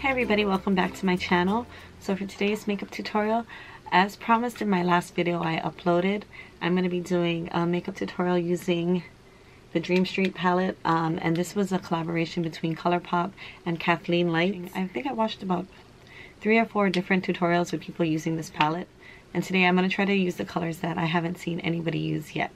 Hey everybody, welcome back to my channel. So for today's makeup tutorial, as promised in my last video I uploaded, I'm going to be doing a makeup tutorial using the Dream Street palette, and this was a collaboration between ColourPop and Kathleen Lights. I think I watched about 3 or 4 different tutorials with people using this palette, and today I'm going to try to use the colors that I haven't seen anybody use yet.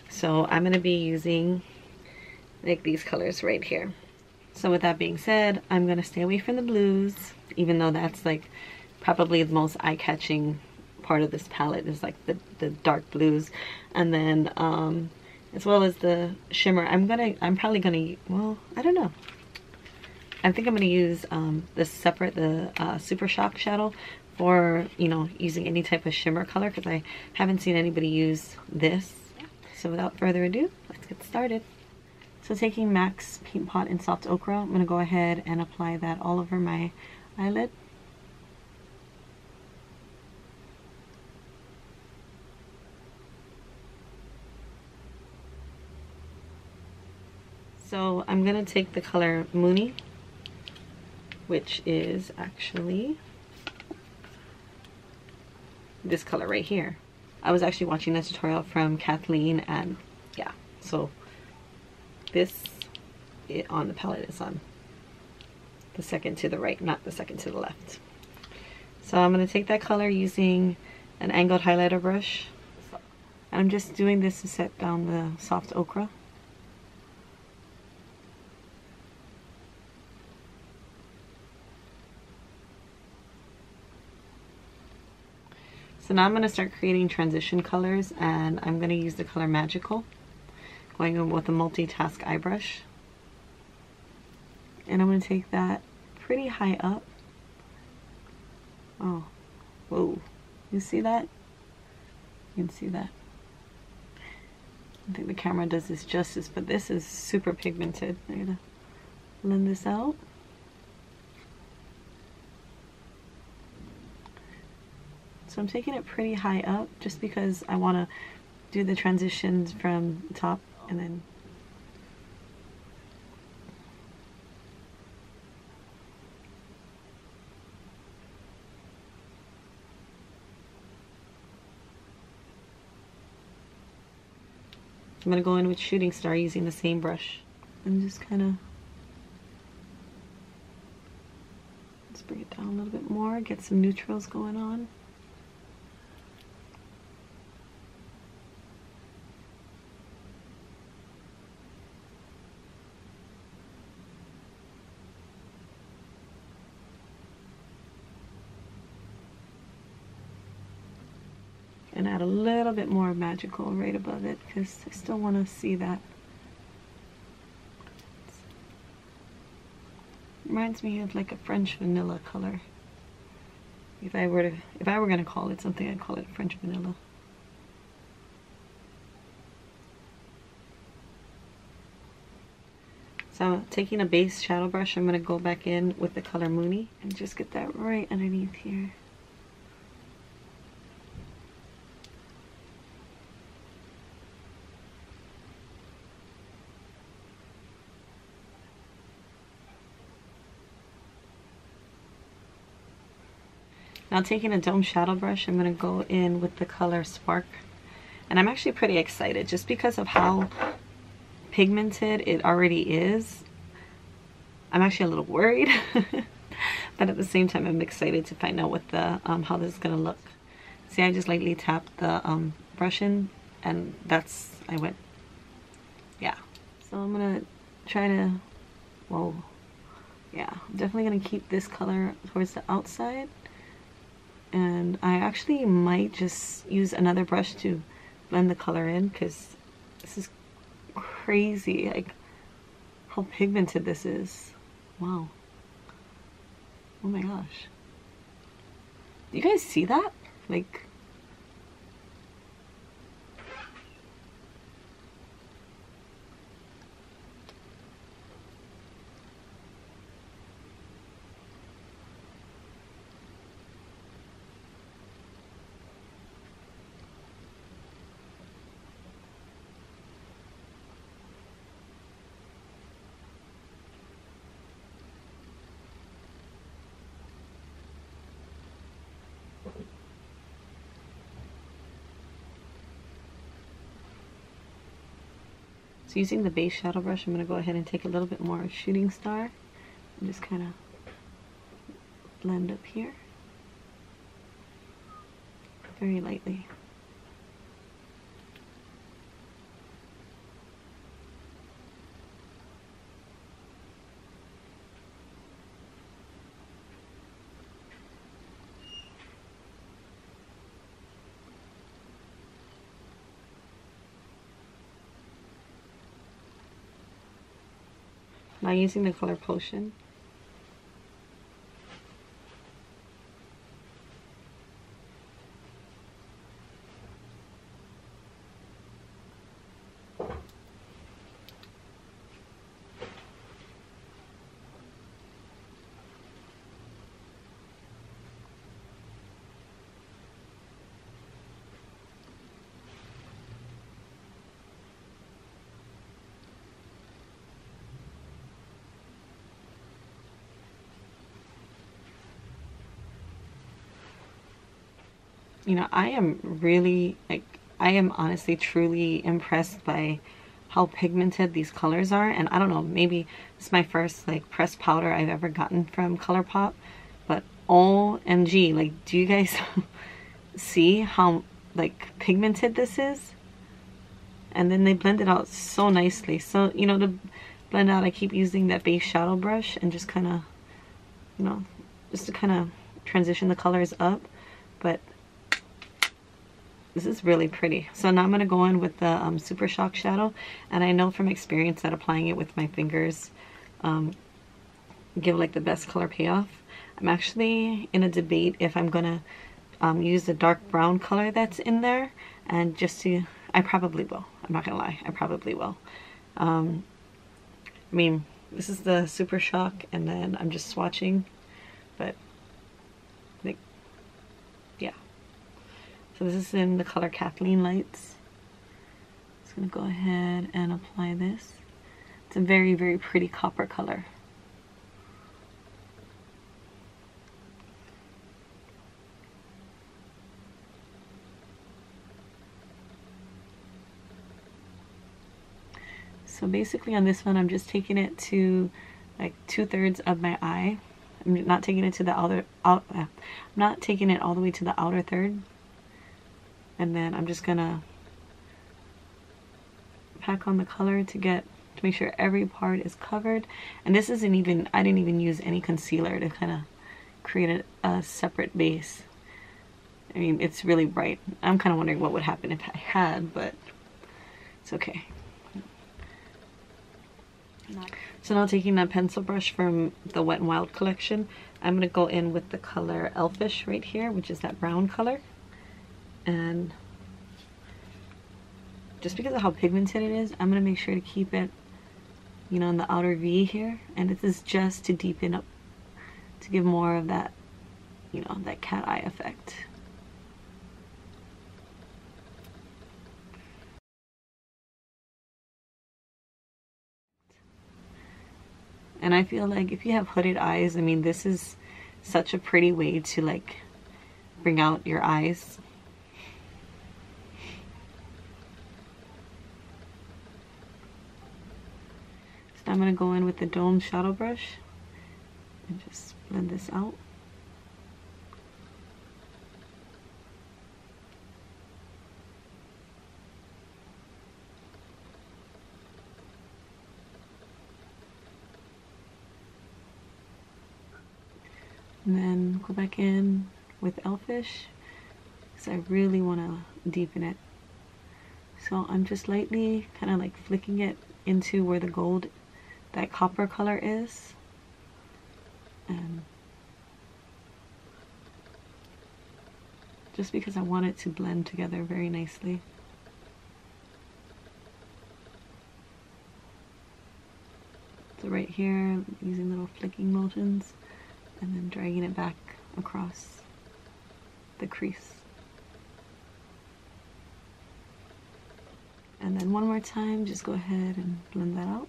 So I'm going to be using like these colors right here. So with that being said, I'm going to stay away from the blues, even though that's like probably the most eye-catching part of this palette is like the dark blues. And then as well as the shimmer, I'm probably gonna, well, I don't know. I think I'm gonna use the Super Shock shadow for, you know, using any type of shimmer color, because I haven't seen anybody use this. So without further ado, let's get started. So taking MAC's Paint Pot in Soft Ochre, I'm going to go ahead and apply that all over my eyelid. So I'm going to take the color Moony, which is actually this color right here. I was actually watching a tutorial from Kathleen, and yeah, so this on the palette is on the second to the right, not the second to the left. So I'm going to take that color using an angled highlighter brush. I'm just doing this to set down the soft ochre. So now I'm going to start creating transition colors, and I'm going to use the color Magical, going in with a multitask eye brush. And I'm going to take that pretty high up. Oh, whoa. You see that? You can see that. I think the camera does this justice, but this is super pigmented. I'm going to blend this out. So I'm taking it pretty high up just because I want to do the transitions from top and then I'm going to go in with Shooting Star using the same brush and just kind of, let's bring it down a little bit more, get some neutrals going on. And add a little bit more Magical right above it, because I still want to see that. Reminds me of like a French vanilla color. If I were going to call it something, I'd call it French vanilla. So taking a base shadow brush, I'm going to go back in with the color Moony and just get that right underneath here. Now taking a dome shadow brush, I'm going to go in with the color Spark. And I'm actually pretty excited just because of how pigmented it already is. I'm actually a little worried, but at the same time I'm excited to find out what the how this is going to look. See, I just lightly tapped the brush in, and that's, I went, yeah. So I'm going to try to, whoa, yeah, I'm definitely going to keep this color towards the outside. And I actually might just use another brush to blend the color in, because this is crazy, like how pigmented this is. Wow. Oh my gosh. Do you guys see that? Like, So using the base shadow brush, I'm going to go ahead and take a little bit more shooting star and just kind of blend up here very lightly. Now using the color potion, you know, I am really, like, I am honestly truly impressed by how pigmented these colors are. And I don't know, maybe it's my first like pressed powder I've ever gotten from ColourPop, but OMG, like, do you guys see how like pigmented this is? And then they blend it out so nicely. So, you know, to blend out, I keep using that base shadow brush and just kind of, you know, just to kind of transition the colors up. But this is really pretty. So now I'm going to go in with the Super Shock shadow, and I know from experience that applying it with my fingers give like the best color payoff. I'm actually in a debate if I'm going to use the dark brown color that's in there, and just to, I probably will. I'm not going to lie, I probably will. I mean, this is the Super Shock, and then I'm just swatching, but like, yeah. So this is in the color Kathleen Lights. Just gonna go ahead and apply this. It's a very, very pretty copper color. So basically on this one, I'm just taking it to like 2/3 of my eye. I'm not taking it to the I'm not taking it all the way to the outer third. And then I'm just gonna pack on the color to make sure every part is covered. And this isn't even, I didn't even use any concealer to kind of create a separate base. I mean, it's really bright. I'm kind of wondering what would happen if I had, but it's okay. So now taking that pencil brush from the Wet n Wild collection, I'm gonna go in with the color Elfish right here, which is that brown color. And just because of how pigmented it is, I'm going to make sure to keep it, you know, in the outer V here. And this is just to deepen up, to give more of that, you know, that cat eye effect. And I feel like if you have hooded eyes, I mean, this is such a pretty way to like bring out your eyes. I'm going to go in with the Dome shadow brush and just blend this out. And then go back in with Elfish because I really want to deepen it. So I'm just lightly kind of like flicking it into where the gold, that copper color is, and just because I want it to blend together very nicely. So right here, using little flicking motions and then dragging it back across the crease. And then one more time, just go ahead and blend that out.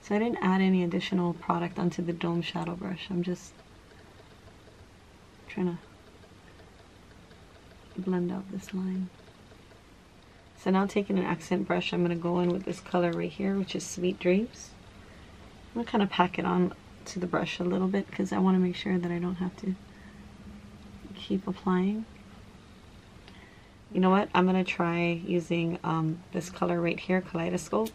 So I didn't add any additional product onto the Dome shadow brush. I'm just trying to blend out this line. So now taking an accent brush, I'm going to go in with this color right here, which is Sweet Dreams. I'm going to kind of pack it on to the brush a little bit because I want to make sure that I don't have to keep applying. You know what? I'm going to try using this color right here, Kaleidoscope,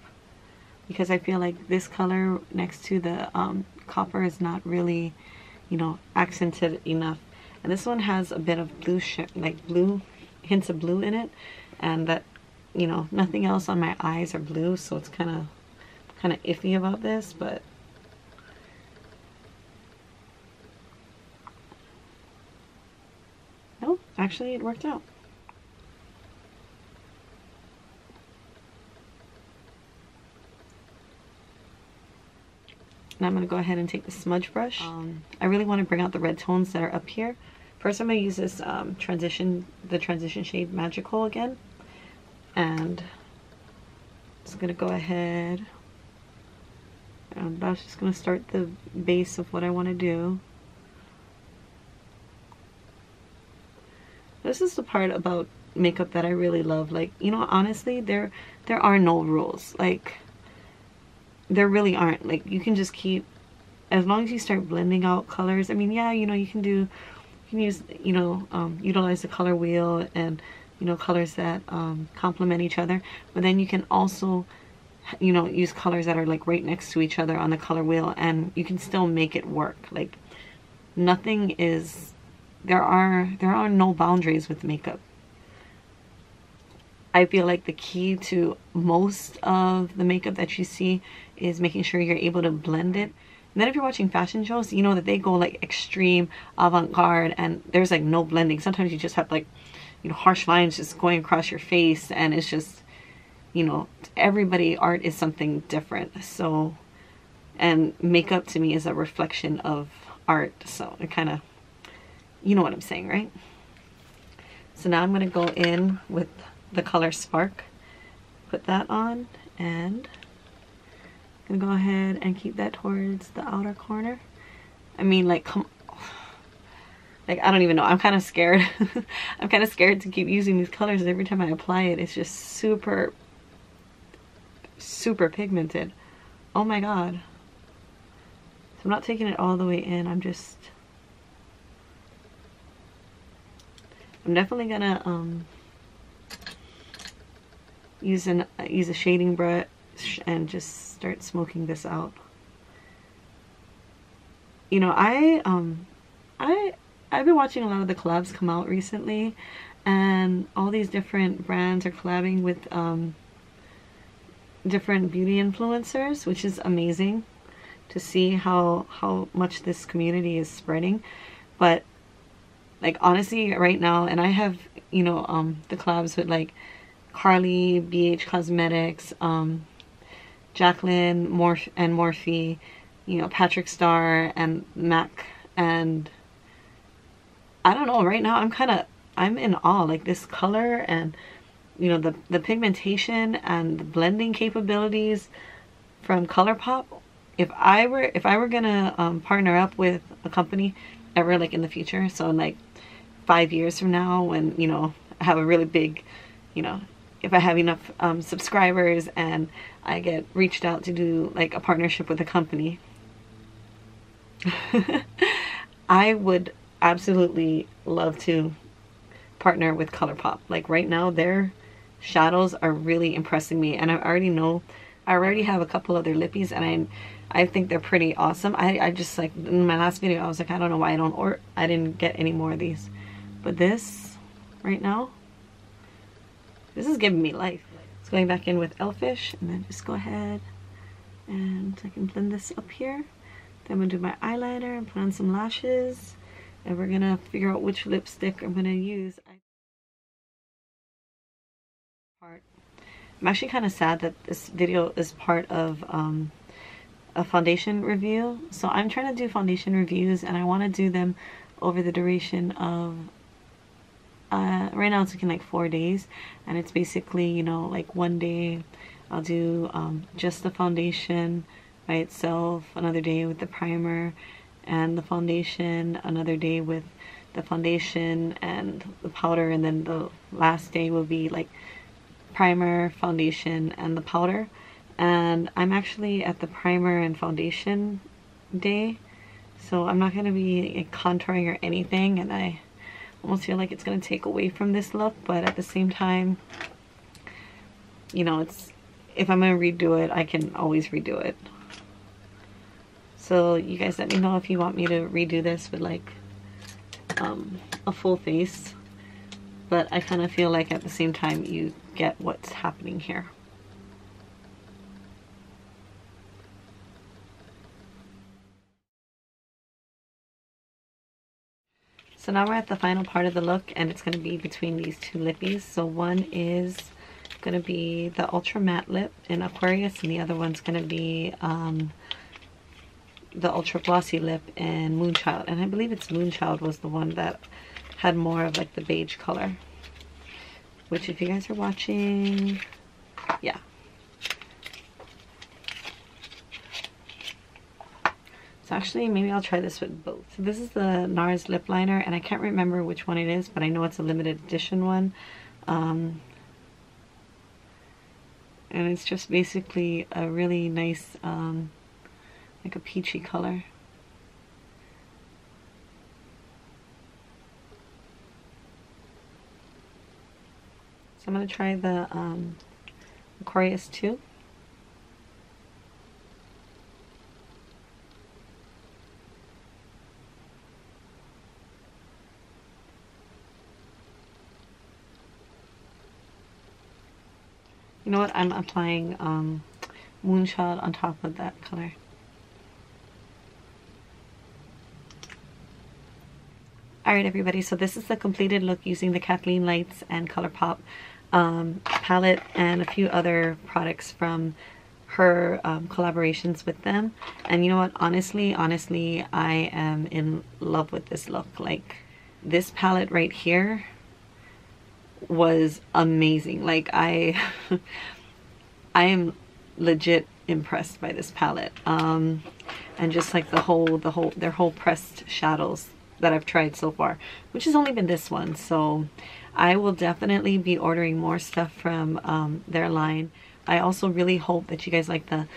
because I feel like this color next to the copper is not really, you know, accented enough. And this one has a bit of blue, like blue, hints of blue in it, and that, you know, nothing else on my eyes are blue, so it's kind of iffy about this, but no, actually it worked out. And I'm going to go ahead and take the smudge brush. I really want to bring out the red tones that are up here. First I'm going to use this transition shade Magical again. And just going to go ahead, and that's just going to start the base of what I want to do. This is the part about makeup that I really love. Like, you know, honestly, there are no rules. Like, there really aren't. Like, you can just keep, as long as you start blending out colors. I mean, yeah, you know, you can use, you know, utilize the color wheel and, you know, colors that complement each other, but then you can also, you know, use colors that are like right next to each other on the color wheel, and you can still make it work. Like, nothing is, there are no boundaries with makeup. I feel like the key to most of the makeup that you see is making sure you're able to blend it. And then if you're watching fashion shows, you know that they go like extreme avant-garde and there's like no blending. Sometimes you just have like, you know, harsh lines just going across your face, and it's just, you know, everybody, art is something different. So, and makeup to me is a reflection of art. So it kind of, you know what I'm saying, right? So now I'm going to go in with the color Spark, put that on, and I'm gonna go ahead and keep that towards the outer corner. I mean, like, like, I don't even know, I'm kind of scared. I'm kind of scared to keep using these colors, and every time I apply it, it's just super pigmented. Oh my god. So I'm not taking it all the way in, I'm definitely gonna use a shading brush and just start smoking this out. You know, I've been watching a lot of the collabs come out recently, and all these different brands are collabing with different beauty influencers, which is amazing to see how much this community is spreading. But like, honestly, right now, and I have, you know, the collabs with like Carly, BH Cosmetics, Jacqueline, Morphe, you know, Patrick Starr and MAC, and I don't know, right now I'm in awe. Like, this color and, you know, the pigmentation and the blending capabilities from ColourPop. If I were gonna partner up with a company ever, like in the future, so in like 5 years from now, when, you know, I have a really big, you know, if I have enough subscribers and I get reached out to do like a partnership with a company, I would absolutely love to partner with ColourPop. Like, right now their shadows are really impressing me, and I already have a couple of their lippies, and I think they're pretty awesome. I just, like, in my last video I was like, I don't know why I didn't get any more of these, but this right now, this is giving me life. It's going back in with Elfish, and then just go ahead and I can blend this up here. Then I'm gonna do my eyeliner and put on some lashes, and we're gonna figure out which lipstick I'm gonna use. I'm actually kind of sad that this video is part of a foundation review. So I'm trying to do foundation reviews, and I want to do them over the duration of right now it's looking like 4 days, and it's basically, you know, like one day I'll do just the foundation by itself, another day with the primer and the foundation, another day with the foundation and the powder, and then the last day will be like primer, foundation, and the powder. And I'm actually at the primer and foundation day, so I'm not going to be contouring or anything, and I almost feel like it's going to take away from this look, but at the same time, you know, it's, if I'm going to redo it, I can always redo it. So you guys let me know if you want me to redo this with like a full face, but I kind of feel like at the same time you get what's happening here. So now we're at the final part of the look, and it's going to be between these two lippies. So one is going to be the Ultra Matte Lip in Aquarius, and the other one's going to be the Ultra Glossy Lip in Moonchild. And I believe it's Moonchild was the one that had more of like the beige color. Which, if you guys are watching, yeah. So actually, maybe I'll try this with both. So this is the NARS lip liner, and I can't remember which one it is, but I know it's a limited edition one. And it's just basically a really nice, like a peachy color. So I'm going to try the Aquarius 2. You know what? I'm applying Moonchild on top of that color. Alright everybody, so this is the completed look using the Kathleen Lights and ColourPop palette and a few other products from her collaborations with them. And you know what? Honestly, I am in love with this look. Like, this palette right here was amazing. Like, I am legit impressed by this palette, and just like their whole pressed shadows that I've tried so far, which has only been this one. So I will definitely be ordering more stuff from their line. I also really hope that you guys like the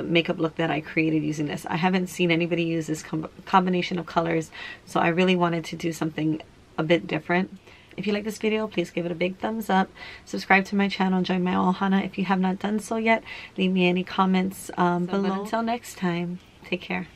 makeup look that I created using this. I haven't seen anybody use this combination of colors, so I really wanted to do something a bit different. If you like this video, please give it a big thumbs up. Subscribe to my channel and join my Ohana if you have not done so yet. Leave me any comments below. But until next time, take care.